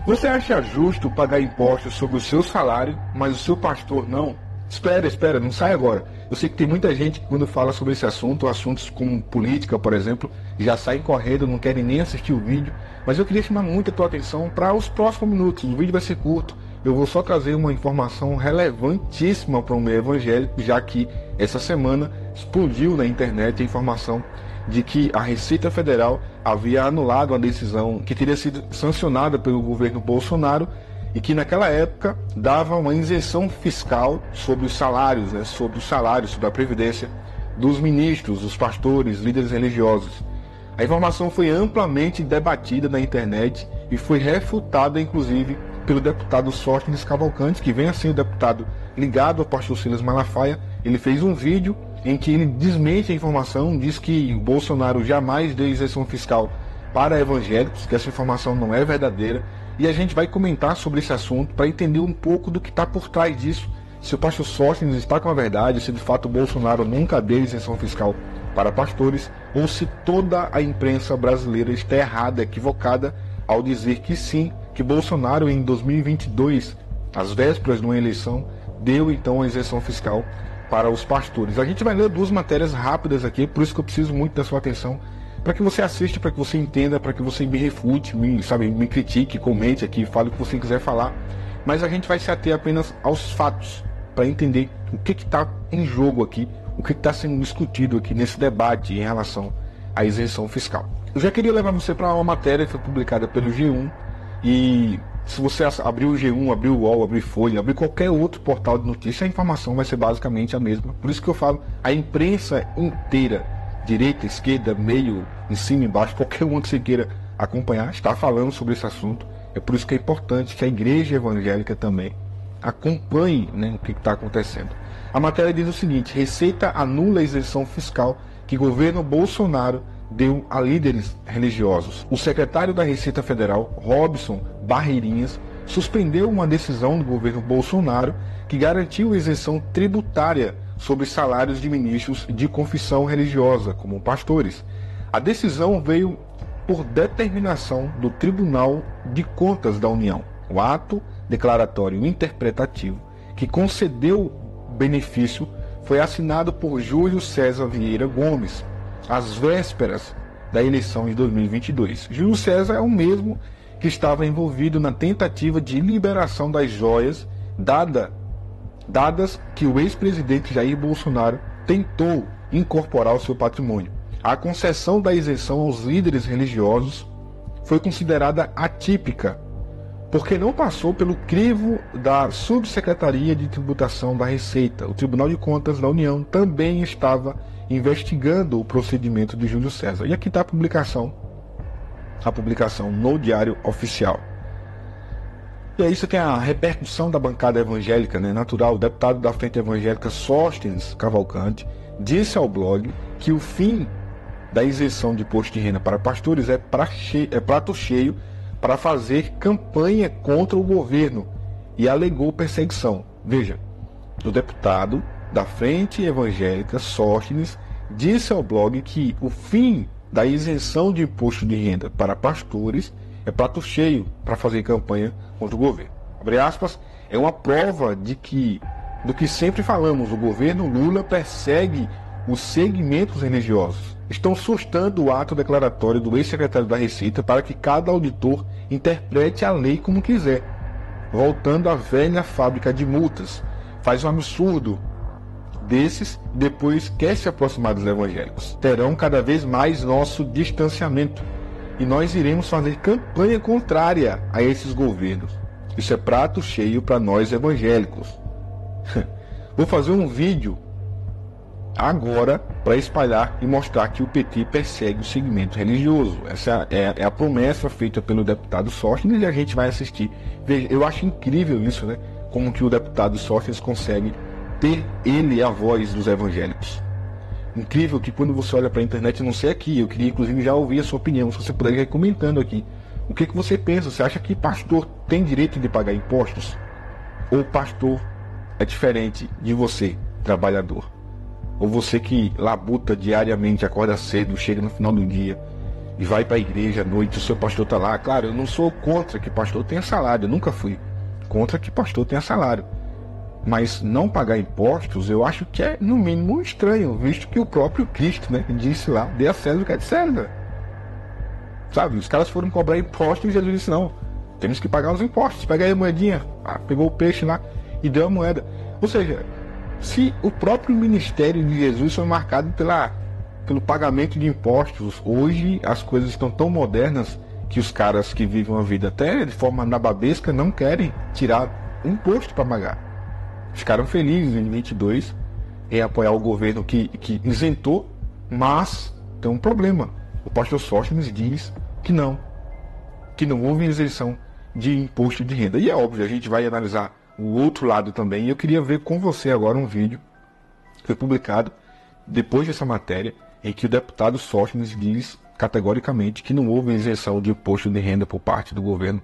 Você acha justo pagar impostos sobre o seu salário, mas o seu pastor não? Espera, não sai agora. Eu sei que tem muita gente que quando fala sobre esse assunto, assuntos como política, por exemplo, já saem correndo, não querem nem assistir o vídeo. Mas eu queria chamar muito a tua atenção para os próximos minutos. O vídeo vai ser curto. Eu vou só trazer uma informação relevantíssima para o meio evangélico, já que essa semana explodiu na internet a informação de que a Receita Federal havia anulado a decisão que teria sido sancionada pelo governo Bolsonaro e que naquela época dava uma isenção fiscal sobre os salários, sobre a previdência dos ministros, dos pastores, líderes religiosos. A informação foi amplamente debatida na internet e foi refutada, inclusive, pelo deputado Sóstenes Cavalcante, que vem assim o deputado ligado ao pastor Silas Malafaia. Ele fez um vídeo em que ele desmente a informação, diz que o Bolsonaro jamais deu isenção fiscal para evangélicos, que essa informação não é verdadeira. E a gente vai comentar sobre esse assunto para entender um pouco do que está por trás disso. Se o pastor Sóstenes está com a verdade, se de fato o Bolsonaro nunca deu isenção fiscal para pastores, ou se toda a imprensa brasileira está errada, equivocada, ao dizer que sim, que Bolsonaro em 2022, às vésperas de uma eleição, deu então a isenção fiscal para os pastores. A gente vai ler duas matérias rápidas aqui, por isso que eu preciso muito da sua atenção, para que você assista, para que você entenda, para que você me refute, me critique, comente aqui, fale o que você quiser falar, mas a gente vai se ater apenas aos fatos, para entender o que está em jogo aqui, o que está sendo discutido aqui nesse debate em relação à isenção fiscal. Eu já queria levar você para uma matéria que foi publicada pelo G1, e se você abrir o G1, abrir o UOL, abrir Folha, abrir qualquer outro portal de notícia, a informação vai ser basicamente a mesma. Por isso que eu falo, a imprensa inteira, direita, esquerda, meio, em cima, embaixo, qualquer um que você queira acompanhar, está falando sobre esse assunto. É por isso que é importante que a igreja evangélica também acompanhe, o que está acontecendo. A matéria diz o seguinte: Receita anula a isenção fiscal que o governo Bolsonaro deu a líderes religiosos. O secretário da Receita Federal, Robson Barreirinhas, suspendeu uma decisão do governo Bolsonaro que garantiu isenção tributária sobre salários de ministros de confissão religiosa, como pastores. A decisão veio por determinação do Tribunal de Contas da União. O ato declaratório interpretativo que concedeu benefício foi assinado por Júlio César Vieira Gomes, às vésperas da eleição de 2022. Júlio César é o mesmo que estava envolvido na tentativa de liberação das joias dadas que o ex-presidente Jair Bolsonaro tentou incorporar ao seu patrimônio. A concessão da isenção aos líderes religiosos foi considerada atípica, porque não passou pelo crivo da Subsecretaria de Tributação da Receita. O Tribunal de Contas da União também estava investigando o procedimento de Júlio César. E aqui está a publicação no Diário Oficial. E aí você tem a repercussão da bancada evangélica, natural. O deputado da Frente Evangélica Sóstenes Cavalcante disse ao blog que o fim da isenção de imposto de renda para pastores é prato cheio para fazer campanha contra o governo e alegou perseguição. Veja, o deputado da Frente Evangélica Sóstenes disse ao blog que o fim da isenção de imposto de renda para pastores é prato cheio para fazer campanha contra o governo. Abre aspas, é uma prova do que sempre falamos, o governo Lula persegue os segmentos religiosos. Estão sustando o ato declaratório do ex-secretário da Receita para que cada auditor interprete a lei como quiser, voltando à velha fábrica de multas. Faz um absurdo desses, depois quer se aproximar dos evangélicos. Terão cada vez mais nosso distanciamento e nós iremos fazer campanha contrária a esses governos. Isso é prato cheio para nós evangélicos. Vou fazer um vídeo agora para espalhar e mostrar que o PT persegue o segmento religioso. Essa é a promessa feita pelo deputado Sóstenes e a gente vai assistir. Veja, eu acho incrível isso, como que o deputado Sóstenes consegue ter ele a voz dos evangélicos. Incrível que quando você olha para a internet, não sei aqui, eu queria inclusive já ouvir a sua opinião, se você puder ir comentando aqui. O que você pensa? Você acha que pastor tem direito de pagar impostos? Ou pastor é diferente de você, trabalhador? Ou você que labuta diariamente, acorda cedo, chega no final do dia e vai para a igreja à noite, o seu pastor está lá. Claro, eu não sou contra que pastor tenha salário, eu nunca fui contra que pastor tenha salário. Mas não pagar impostos, eu acho que é, no mínimo, estranho, visto que o próprio Cristo, né, disse lá, dê a César o que é de César. Sabe, os caras foram cobrar impostos e Jesus disse, não, temos que pagar os impostos. Pega aí a moedinha, pegou o peixe lá e deu a moeda. Ou seja, se o próprio ministério de Jesus foi marcado pelo pagamento de impostos, hoje as coisas estão tão modernas que os caras que vivem uma vida até de forma nababesca não querem tirar imposto para pagar. Ficaram felizes em 22 em apoiar o governo que isentou, mas tem um problema. O pastor Sóstenes diz que não houve isenção de imposto de renda. E é óbvio, a gente vai analisar o outro lado também. E eu queria ver com você agora um vídeo que foi publicado depois dessa matéria, em que o deputado Sóstenes diz categoricamente que não houve isenção de imposto de renda por parte do governo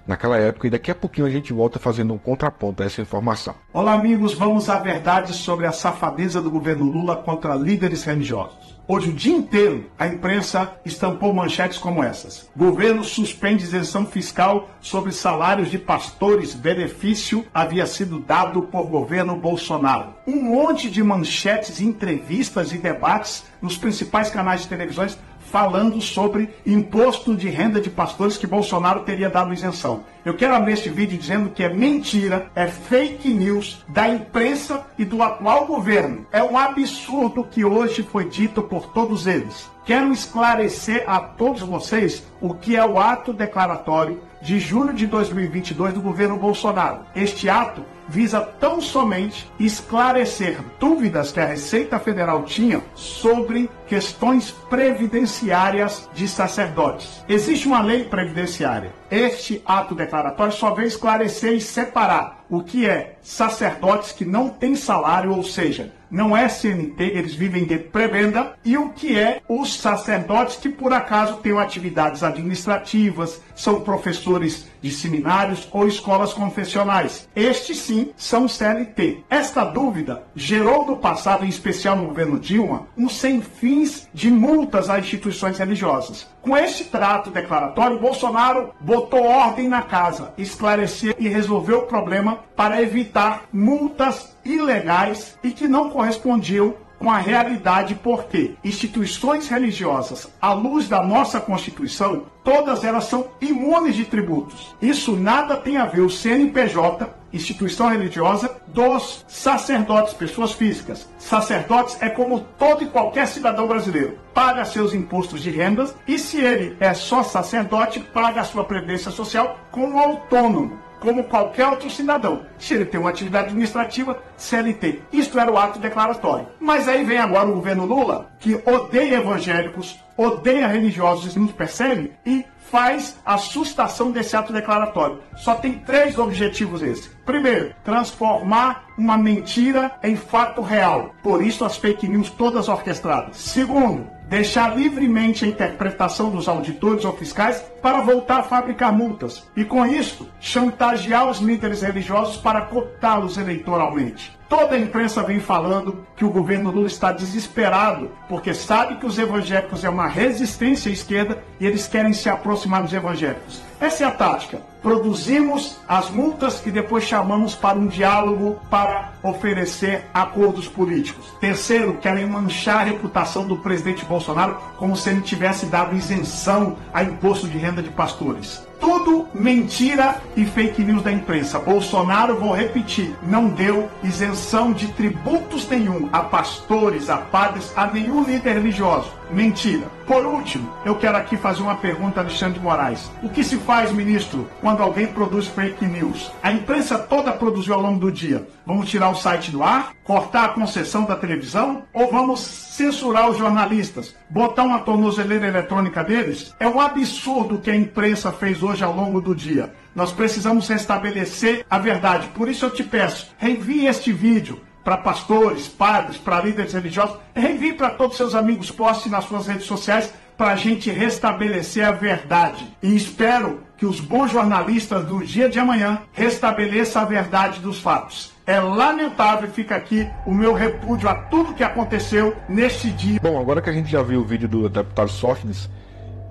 naquela época, e daqui a pouquinho a gente volta fazendo um contraponto a essa informação. Olá amigos, vamos à verdade sobre a safadeza do governo Lula contra líderes religiosos. Hoje o dia inteiro a imprensa estampou manchetes como essas: governo suspende isenção fiscal sobre salários de pastores, benefício havia sido dado por governo Bolsonaro. Um monte de manchetes, entrevistas e debates nos principais canais de televisões falando sobre imposto de renda de pastores que Bolsonaro teria dado isenção. Eu quero abrir este vídeo dizendo que é mentira, é fake news da imprensa e do atual governo. É um absurdo que hoje foi dito por todos eles. Quero esclarecer a todos vocês o que é o ato declaratório de julho de 2022 do governo Bolsonaro. Este ato visa tão somente esclarecer dúvidas que a Receita Federal tinha sobre questões previdenciárias de sacerdotes. Existe uma lei previdenciária. Este ato declaratório só vem esclarecer e separar o que é sacerdotes que não têm salário, ou seja, não é CNT, eles vivem de prebenda, e o que é os sacerdotes que por acaso têm atividades administrativas, são professores de seminários ou escolas confessionais. Estes sim são CLT. Esta dúvida gerou no passado, em especial no governo Dilma, sem fins de multas a instituições religiosas. Com este trato declaratório, Bolsonaro botou ordem na casa, esclareceu e resolveu o problema para evitar multas ilegais e que não correspondiam com a realidade, porque instituições religiosas, à luz da nossa Constituição, todas elas são imunes de tributos. Isso nada tem a ver o CNPJ, instituição religiosa, dos sacerdotes, pessoas físicas. Sacerdotes é como todo e qualquer cidadão brasileiro. Paga seus impostos de rendas e, se ele é só sacerdote, paga a sua previdência social como autônomo, como qualquer outro cidadão. Se ele tem uma atividade administrativa, CLT. Isto era o ato declaratório. Mas aí vem agora o governo Lula, que odeia evangélicos, odeia religiosos e nos persegue, e faz a sustação desse ato declaratório. Só tem 3 objetivos esse. Primeiro, transformar uma mentira em fato real. Por isso as fake news todas orquestradas. Segundo, deixar livremente a interpretação dos auditores ou fiscais para voltar a fabricar multas. E com isso, chantagear os líderes religiosos para cotá-los eleitoralmente. Toda a imprensa vem falando que o governo Lula está desesperado, porque sabe que os evangélicos é uma resistência à esquerda e eles querem se aproximar dos evangélicos. Essa é a tática. Produzimos as multas e depois chamamos para um diálogo para oferecer acordos políticos. Terceiro, querem manchar a reputação do presidente Bolsonaro como se ele tivesse dado isenção a imposto de renda de pastores. Tudo mentira e fake news da imprensa. Bolsonaro, vou repetir, não deu isenção de tributos nenhum a pastores, a padres, a nenhum líder religioso. Mentira. Por último, eu quero aqui fazer uma pergunta a Alexandre de Moraes. O que se faz, ministro, quando alguém produz fake news? A imprensa toda produziu ao longo do dia. Vamos tirar o site do ar? Cortar a concessão da televisão? Ou vamos censurar os jornalistas? Botar uma tornozeleira eletrônica deles? É um absurdo que a imprensa fez hoje ao longo do dia. Nós precisamos restabelecer a verdade. Por isso eu te peço, reenvie este vídeo para pastores, padres, para líderes religiosos, reenvie para todos seus amigos, poste nas suas redes sociais para a gente restabelecer a verdade. E espero que os bons jornalistas do dia de amanhã restabeleçam a verdade dos fatos. É lamentável, fica aqui o meu repúdio a tudo que aconteceu neste dia. Bom, agora que a gente já viu o vídeo do deputado Sóstenes,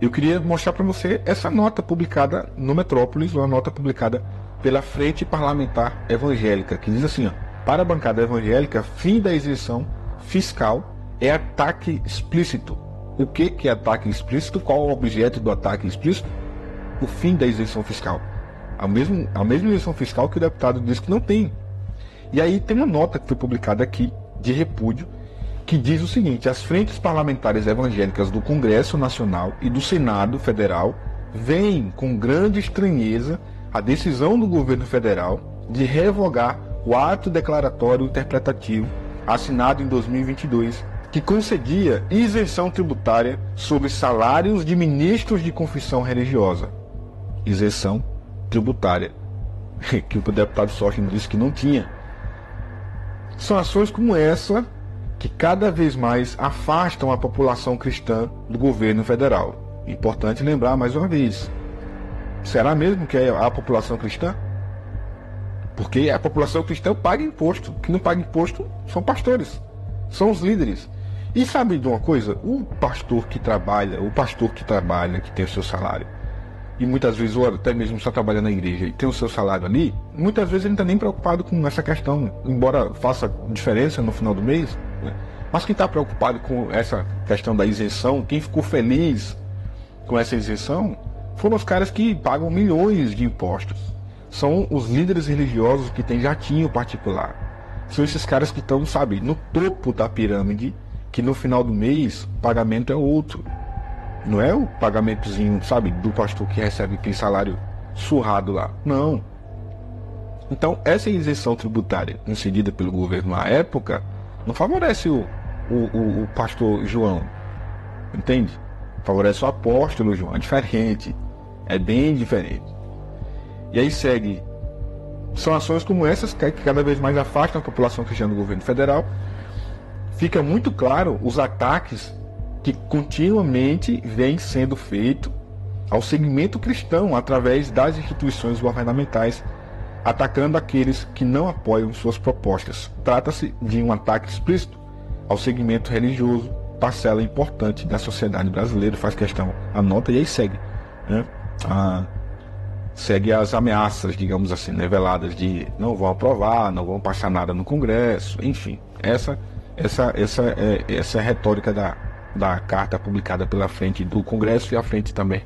eu queria mostrar para você essa nota publicada no Metrópolis, uma nota publicada pela Frente Parlamentar Evangélica, que diz assim, ó: para a bancada evangélica, fim da isenção fiscal é ataque explícito. O que é ataque explícito? Qual é o objeto do ataque explícito? O fim da isenção fiscal. A mesma isenção fiscal que o deputado disse que não tem. E aí tem uma nota que foi publicada aqui, de repúdio, que diz o seguinte: as frentes parlamentares evangélicas do Congresso Nacional e do Senado Federal veem com grande estranheza a decisão do governo federal de revogar o ato declaratório interpretativo assinado em 2022, que concedia isenção tributária sobre salários de ministros de confissão religiosa. Isenção tributária, que o deputado Sócrates disse que não tinha. São ações como essa que cada vez mais afastam a população cristã do governo federal. Importante lembrar mais uma vez: será mesmo que é a população cristã? Porque a população cristã paga imposto. Quem não paga imposto são pastores, são os líderes. E sabe de uma coisa? O pastor que trabalha, que tem o seu salário, e muitas vezes, ou até mesmo está trabalhando na igreja e tem o seu salário ali, muitas vezes ele não está nem preocupado com essa questão, embora faça diferença no final do mês, né? Mas quem está preocupado com essa questão da isenção, quem ficou feliz com essa isenção, foram os caras que pagam milhões de impostos. São os líderes religiosos que têm jatinho particular. São esses caras que estão, sabe, no topo da pirâmide, que no final do mês o pagamento é outro. Não é o pagamentozinho, sabe, do pastor que recebe aquele salário surrado lá. Não. Então, essa isenção tributária concedida pelo governo à época não favorece o pastor João. Entende? Favorece o apóstolo João. É diferente. É bem diferente. E aí segue. São ações como essas que cada vez mais afastam a população cristã do governo federal. Fica muito claro os ataques que continuamente vêm sendo feitos ao segmento cristão através das instituições governamentais, atacando aqueles que não apoiam suas propostas. Trata-se de um ataque explícito ao segmento religioso, parcela importante da sociedade brasileira, faz questão, anota e aí segue, né? Segue as ameaças, digamos assim, né, veladas de não vão aprovar, não vão passar nada no Congresso, enfim, essa é a retórica da carta publicada pela frente do Congresso e a frente também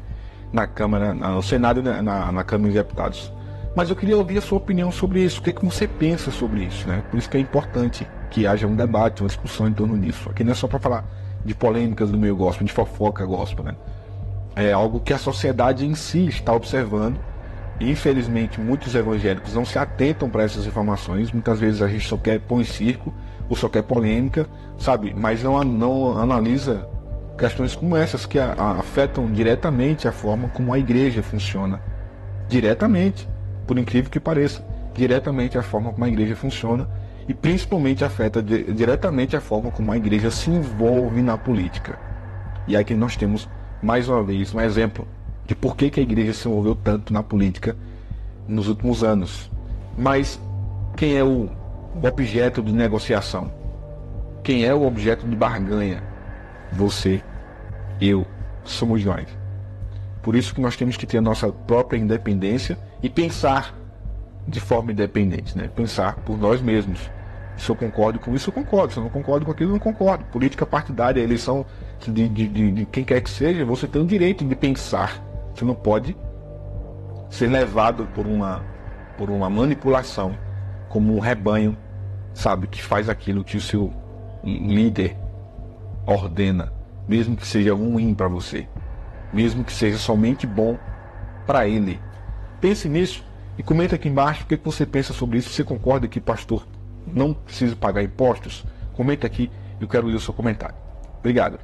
na Câmara, no Senado e na Câmara dos Deputados. Mas eu queria ouvir a sua opinião sobre isso. O que você pensa sobre isso, né? Por isso que é importante que haja um debate, uma discussão em torno disso. Aqui não é só para falar de polêmicas do meio gospel, de fofoca gospel, né? É algo que a sociedade em si está observando. E infelizmente muitos evangélicos não se atentam para essas informações. Muitas vezes a gente só quer pôr em circo ou só quer polêmica, sabe? Mas não analisa questões como essas que afetam diretamente a forma como a igreja funciona. Diretamente, por incrível que pareça, diretamente a forma como a igreja funciona e principalmente afeta diretamente a forma como a igreja se envolve na política. E aqui nós temos mais uma vez um exemplo de por que a igreja se envolveu tanto na política nos últimos anos. Mas quem é o objeto de negociação? Quem é o objeto de barganha? Você, eu, somos nós. Por isso que nós temos que ter a nossa própria independência e pensar de forma independente, né? Pensar por nós mesmos. Se eu concordo com isso, eu concordo. Se eu não concordo com aquilo, eu não concordo. Política partidária, eleição de quem quer que seja, você tem o direito de pensar. Você não pode ser levado por uma manipulação, como um rebanho, sabe, que faz aquilo que o seu líder ordena, mesmo que seja ruim para você, mesmo que seja somente bom para ele. Pense nisso e comenta aqui embaixo o que você pensa sobre isso. Você concorda que pastor não precisa pagar impostos? Comenta aqui, eu quero ler o seu comentário. Obrigado.